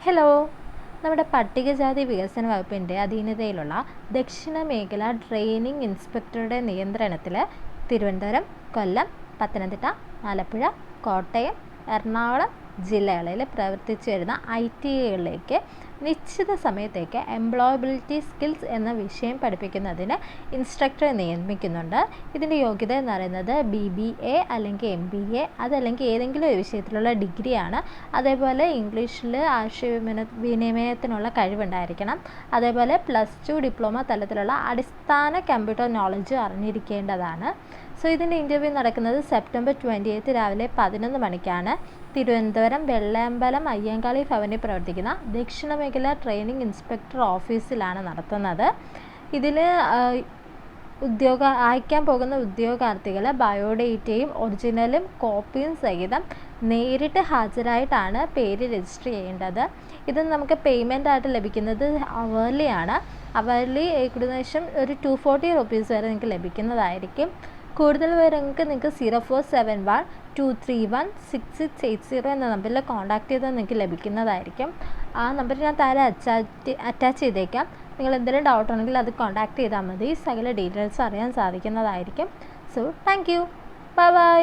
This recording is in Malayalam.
ഹലോ, നമ്മുടെ പട്ടികജാതി വികസന വകുപ്പിൻ്റെ അധീനതയിലുള്ള ദക്ഷിണ മേഖല ട്രെയിനിങ് ഇൻസ്പെക്ടറുടെ നിയന്ത്രണത്തിൽ തിരുവനന്തപുരം, കൊല്ലം, പത്തനംതിട്ട, ആലപ്പുഴ, കോട്ടയം, എറണാകുളം ജില്ലകളിൽ പ്രവർത്തിച്ചു വരുന്ന ITഐകളിലേക്ക് നിശ്ചിത സമയത്തേക്ക് എംപ്ലോയബിലിറ്റി സ്കിൽസ് എന്ന വിഷയം പഠിപ്പിക്കുന്നതിന് ഇൻസ്ട്രക്ടറെ നിയമിക്കുന്നുണ്ട്. ഇതിൻ്റെ യോഗ്യത എന്ന് പറയുന്നത് BBA അല്ലെങ്കിൽ MBA, അതല്ലെങ്കിൽ ഏതെങ്കിലും ഒരു വിഷയത്തിലുള്ള ഡിഗ്രിയാണ്. അതേപോലെ ഇംഗ്ലീഷിൽ ആശയവിനിമയത്തിനുള്ള കഴിവുണ്ടായിരിക്കണം. അതേപോലെ +2 ഡിപ്ലോമ തലത്തിലുള്ള അടിസ്ഥാന കമ്പ്യൂട്ടർ നോളജ് അറിഞ്ഞിരിക്കേണ്ടതാണ്. സോ ഇതിൻ്റെ ഇൻ്റർവ്യൂ നടക്കുന്നത് സെപ്റ്റംബർ 28 രാവിലെ 11 മണിക്കാണ്. തിരുവനന്തപുരം വെള്ളയമ്പലം അയ്യങ്കാളി ഭവനിൽ പ്രവർത്തിക്കുന്ന ദക്ഷിണ മേഖല ട്രെയിനിങ് ഇൻസ്പെക്ടർ ഓഫീസിലാണ് നടത്തുന്നത്. ഇതിൽ അയക്കാൻ പോകുന്ന ഉദ്യോഗാർത്ഥികൾ ബയോഡേറ്റയും ഒറിജിനലും കോപ്പിയും സഹിതം നേരിട്ട് ഹാജരായിട്ടാണ് പേര് രജിസ്റ്റർ ചെയ്യേണ്ടത്. ഇത് നമുക്ക് പേയ്മെൻ്റ് ആയിട്ട് ലഭിക്കുന്നത് അവർലിയാണ്. അവർലി ഏകദേശം ഒരു 240 റുപ്പീസ് വരെ നിങ്ങൾക്ക് ലഭിക്കുന്നതായിരിക്കും. കൂടുതൽ വിവരങ്ങൾക്ക് നിങ്ങൾക്ക് 0471231660 എന്ന നമ്പറിൽ കോൺടാക്ട് ചെയ്താൽ നിങ്ങൾക്ക് ലഭിക്കുന്നതായിരിക്കും. ആ നമ്പർ ഞാൻ താഴെ അറ്റാച്ച് ചെയ്തേക്കാം. നിങ്ങൾ എന്തെങ്കിലും ഡൗട്ട് ഉണ്ടെങ്കിൽ അത് കോൺടാക്ട് ചെയ്താൽ മതി. സകല ഡീറ്റെയിൽസ് അറിയാൻ സാധിക്കുന്നതായിരിക്കും. So thank you, bye by.